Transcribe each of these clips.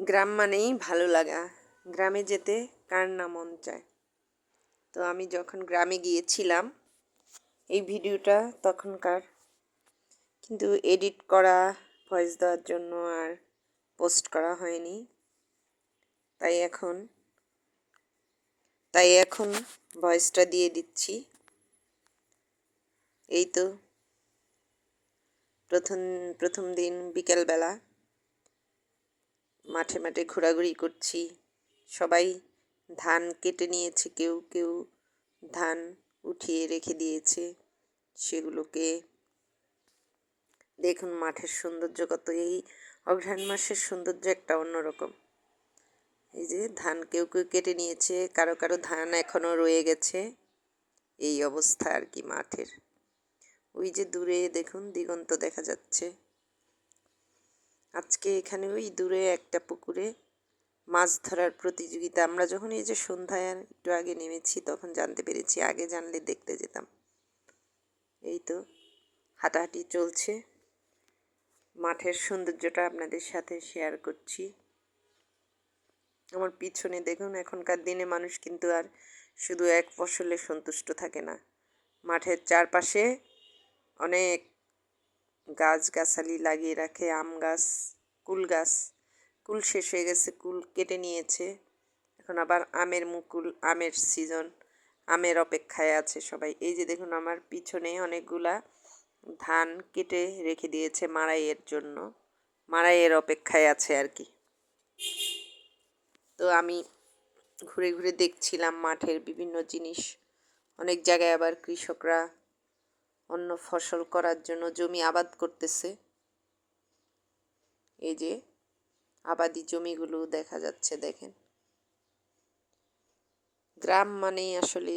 গ্রাম মানেই ভালো লাগা। গ্রামে যেতে কার না মন চায়। তো আমি যখন গ্রামে গিয়েছিলাম এই ভিডিওটা তখনকার, কিন্তু এডিট করা, ভয়েস দেওয়ার জন্য আর পোস্ট করা হয়নি। তাই এখন ভয়েসটা দিয়ে দিচ্ছি। এই তো প্রথম প্রথম দিন বিকেলবেলা মাঠে মাঠে ঘোরাঘুরি করছি। সবাই ধান কেটে নিয়েছে, কেউ কেউ ধান উঠিয়ে রেখে দিয়েছে। সেগুলোকে দেখুন, মাঠের সৌন্দর্য কত! এই অঘ্রাণ মাসের সৌন্দর্য একটা অন্যরকম। এই যে ধান কেউ কেউ কেটে নিয়েছে, কারো কারো ধান এখনো রয়ে গেছে। এই অবস্থা আর কি মাঠের। ওই যে দূরে দেখুন দিগন্ত দেখা যাচ্ছে। আজকে এখানে ওই দূরে একটা পুকুরে মাছ ধরার প্রতিযোগিতা। আমরা যখন এই যে সন্ধ্যায় একটু আগে নেমেছি তখন জানতে পেরেছি, আগে জানলে দেখতে যেতাম। এই তো হাঁটাহাঁটি চলছে, মাঠের সৌন্দর্যটা আপনাদের সাথে শেয়ার করছি। আমার পিছনে দেখুন, এখনকার দিনে মানুষ কিন্তু আর শুধু এক ফসলে সন্তুষ্ট থাকে না। মাঠের চারপাশে অনেক গাছগাছালি লাগিয়ে রাখে। আম গাছ, কুল গাছ। কুল শেষ হয়ে গেছে, কুল কেটে নিয়েছে। এখন আবার আমের সিজন, আমের অপেক্ষায় আছে সবাই। এই যে দেখুন আমার পিছনে অনেকগুলা ধান কেটে রেখে দিয়েছে মাড়াইয়ের জন্য, মাড়াইয়ের অপেক্ষায় আছে আর কি। তো আমি ঘুরে ঘুরে দেখছিলাম মাঠের বিভিন্ন জিনিস। অনেক জায়গায় আবার কৃষকরা অন্য ফসল করার জন্য জমি আবাদ করতেছে। এই যে আবাদি জমিগুলো দেখা যাচ্ছে, দেখেন। গ্রাম মানেই আসলে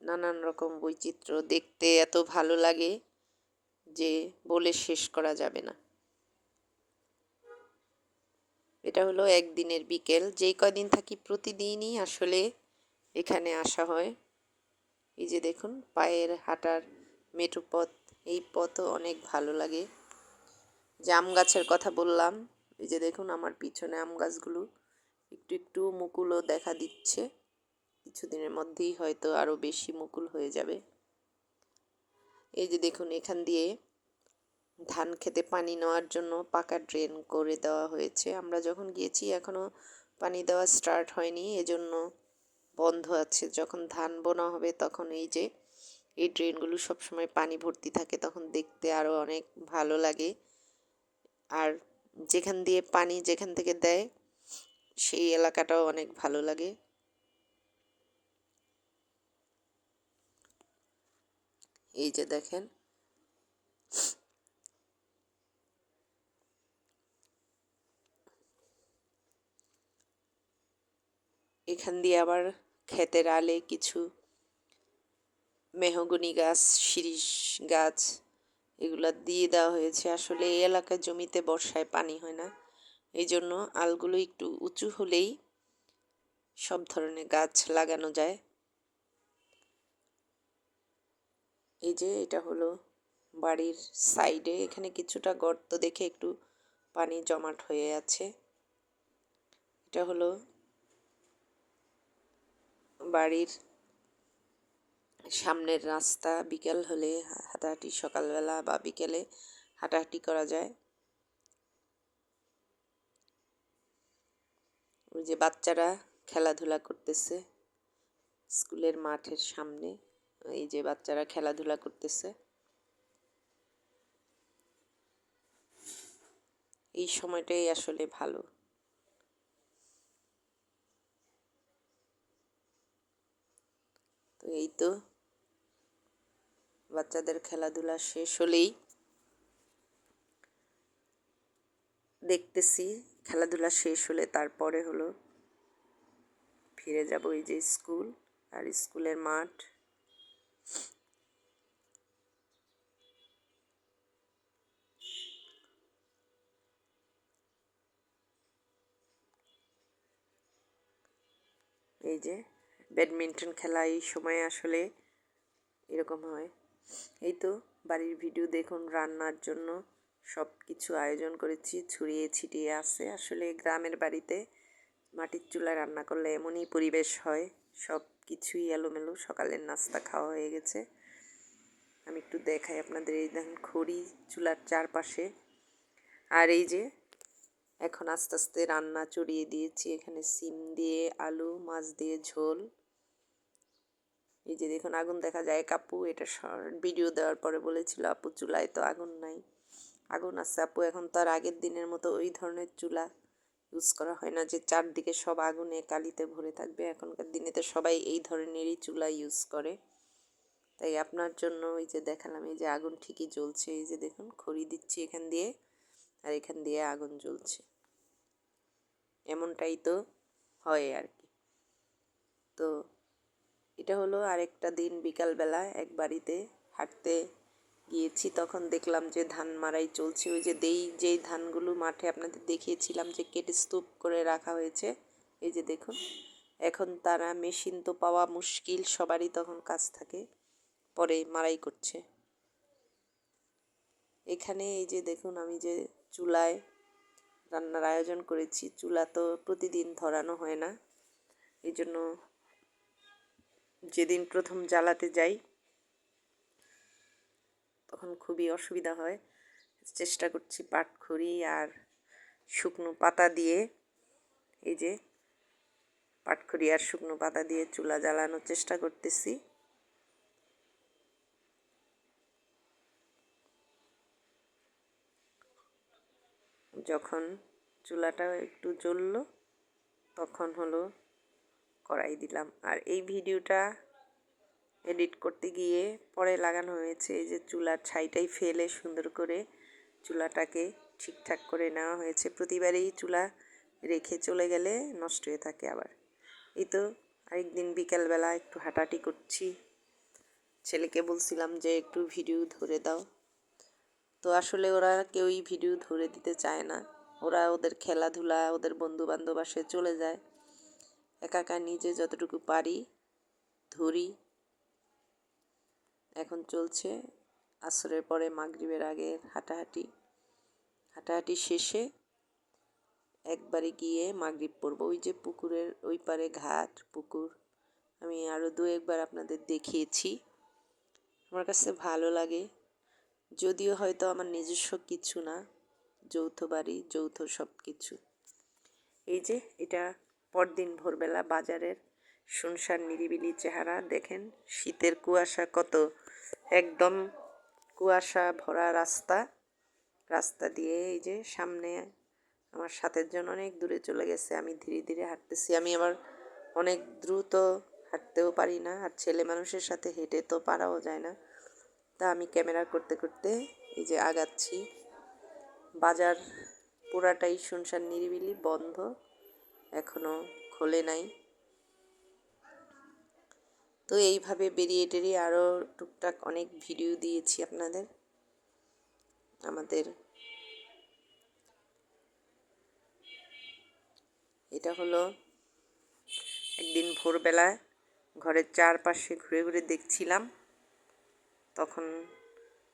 নানান রকম বৈচিত্র্য, দেখতে এত ভালো লাগে যে বলে শেষ করা যাবে না। এটা হলো একদিনের বিকেল। যেই কয়দিন থাকি প্রতিদিনই আসলে এখানে আসা হয়। এই যে দেখুন পায়ের হাঁটার মেঠো পথ, এই পথও অনেক ভালো লাগে। যে আম গাছের কথা বললাম, এই যে দেখুন আমার পিছনে আম গাছগুলো একটু একটু মুকুলও দেখা দিচ্ছে। কিছুদিনের মধ্যেই হয়তো আরও বেশি মুকুল হয়ে যাবে। এই যে দেখুন এখান দিয়ে ধান খেতে পানি নেওয়ার জন্য পাকা ড্রেন করে দেওয়া হয়েছে। আমরা যখন গিয়েছি এখনও পানি দেওয়া স্টার্ট হয়নি, এজন্য বন্ধ আছে। যখন ধান বোনা হবে তখন এই যে এই ড্রেনগুলো সবসময় পানি ভর্তি থাকে, তখন দেখতে আরও অনেক ভালো লাগে। আর যেখান থেকে দেয় সেই এলাকাটাও অনেক ভালো লাগে। এই যে দেখেন এখান দিয়ে আবার ক্ষেতের আলে কিছু মেহগনি গাছ, শিরীষ গাছ, এগুলো দিয়ে দেওয়া হয়েছে। আসলে এই এলাকার জমিতে বর্ষায় পানি হয় না, এই জন্য আলগুলো একটু উঁচু হলেই সব ধরনের গাছ লাগানো যায়। এই যে এটা হলো বাড়ির সাইডে, এখানে কিছুটা গর্ত দেখে একটু পানি জমাট হয়ে আছে। এটা হলো বাড়ির সামনের রাস্তা। বিকেল হলে হাঁটাহাঁটি, সকালবেলা বা বিকেলে হাঁটাহাঁটি করা যায়। ওই যে বাচ্চারা খেলাধুলা করতেছে স্কুলের মাঠের সামনে। এই যে বাচ্চারা খেলাধুলা করতেছে। এই সময়টাই আসলে ভালো। তো এই তো বাচ্চাদের খেলাধুলা শেষ হলেই দেখতেছি, খেলাধুলা শেষ হলে তারপরে হলো ফিরে যাব এই যে স্কুল আর স্কুলের মাঠ। এই যে ব্যাডমিন্টন খেলা এই সময় আসলে এরকম হয়। এই তো বাড়ির ভিডিও দেখুন, রান্নার জন্য সব কিছু আয়োজন করেছি, ছড়িয়ে ছিটিয়ে আছে। আসলে গ্রামের বাড়িতে মাটির চুলায় রান্না করলে এমনই পরিবেশ হয়, সব কিছুই এলোমেলো। সকালের নাস্তা খাওয়া হয়ে গেছে। আমি একটু দেখাই আপনাদের, এই দেখেন খড়ি চুলার চারপাশে। আর এই যে এখন আস্তে আস্তে রান্না চড়িয়ে দিয়েছি, এখানে সিম দিয়ে আলু, মাছ দিয়ে ঝোল। এই যে দেখুন আগুন দেখা যায়। আপু এটা ভিডিও দেওয়ার পরে বলেছিল, আপু চুলায় তো আগুন নাই। আগুন আছে আপু, এখন তো আর আগের দিনের মতো ওই ধরনের চুলা ইউজ করা হয় না যে চারদিকে সব আগুনে কালিতে ভরে থাকবে। এখনকার দিনে তো সবাই এই ধরনেরই চুলা ইউজ করে। তাই আপনার জন্য ওই যে দেখালাম, এই যে আগুন ঠিকই জ্বলছে। এই যে দেখুন খড়ি দিচ্ছি এখান দিয়ে, আর এখান দিয়ে আগুন জ্বলছে। এমনটাই তো হয় আর কি। তো এটা হলো আরেকটা দিন, বিকালবেলা এক বাড়িতে হাঁটতে গিয়েছি, তখন দেখলাম যে ধান মাড়াই চলছে। ওই যে যেই ধানগুলো মাঠে আপনাদের দেখিয়েছিলাম যে কেটে স্তূপ করে রাখা হয়েছে, এই যে দেখুন এখন তারা, মেশিন তো পাওয়া মুশকিল, সবারই তখন কাজ থাকে, পরে মাড়াই করছে। এখানে এই যে দেখুন আমি যে চুলায় রান্নার আয়োজন করেছি, চুলা তো প্রতিদিন ধরানো হয় না, এই জন্য যেদিন প্রথম জ্বালাতে যাই তখন খুবই অসুবিধা হয়। চেষ্টা করছি পাটখড়ি আর শুকনো পাতা দিয়ে, এই যে পাটখড়ি আর শুকনো পাতা দিয়ে চুলা জ্বালানোর চেষ্টা করতেছি। যখন চুলাটা একটু জ্বললো তখন হলো কড়াই দিলাম। আর এই ভিডিওটা এডিট করতে গিয়ে পরে লাগানো হয়েছে, এই যে চুলার ছাইটাই ফেলে সুন্দর করে চুলাটাকে ঠিকঠাক করে নেওয়া হয়েছে। প্রতিবারেই চুলা রেখে চলে গেলে নষ্ট হয়ে থাকে আবার। এই তো আরেকদিন বিকেলবেলা একটু হাঁটাহাঁটি করছি, ছেলেকে বলছিলাম যে একটু ভিডিও ধরে দাও, তো আসলে ওরা কেউই ভিডিও ধরে দিতে চায় না। ওরা ওদের খেলাধুলা, ওদের বন্ধু বান্ধব আসে চলে যায়, একা একা নিজে যতটুকু পারি ধরি। এখন চলছে আসরের পরে মাগরিবের আগে হাঁটাহাঁটি, হাঁটাহাঁটি শেষে একবারে গিয়ে মাগরিব পড়ব। ওই যে পুকুরের ওই পারে ঘাট, পুকুর আমি আরও দু একবার আপনাদের দেখিয়েছি। আমার কাছে ভালো লাগে, যদিও হয়তো আমার নিজস্ব কিছু না, যৌথ বাড়ি, যৌথ সব কিছু। এই যে এটা পরদিন ভোরবেলা বাজারের শুনশান নিরিবিলি চেহারা দেখেন, শীতের কুয়াশা কত, একদম কুয়াশা ভরা রাস্তা। রাস্তা দিয়ে এই যে সামনে আমার সাথের জন অনেক দূরে চলে গেছে, আমি ধীরে ধীরে হাঁটতেছি। আমি আবার অনেক দ্রুত হাঁটতেও পারি না, আর ছেলে মানুষের সাথে হেঁটে তো পারাও যায় না। তা আমি ক্যামেরা করতে করতে এই যে আগাচ্ছি। বাজার পুরাটাই শুনশান নিরিবিলি, বন্ধ, এখনও খোলে নাই। তো এইভাবে বেরিয়ে টেরিয়ে আরও টুকটাক অনেক ভিডিও দিয়েছি আপনাদের। আমাদের এটা হলো একদিন ভোরবেলায় ঘরের চারপাশে ঘুরে ঘুরে দেখছিলাম, তখন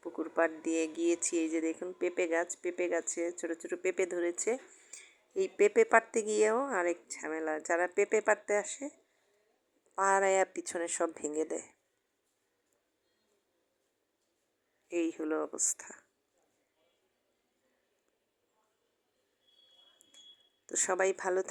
পুকুর পাড় দিয়ে গিয়েছি। এই যে দেখুন পেঁপে গাছ, পেঁপে গাছে ছোটো ছোটো পেঁপে ধরেছে। এই পেঁপে পাড়তে গিয়েও আরেক ঝামেলা, যারা পেঁপে পাড়তে আসে পাড়ায়া পিছনে সব ভেঙে দেয়। এই হলো অবস্থা। তো সবাই ভালো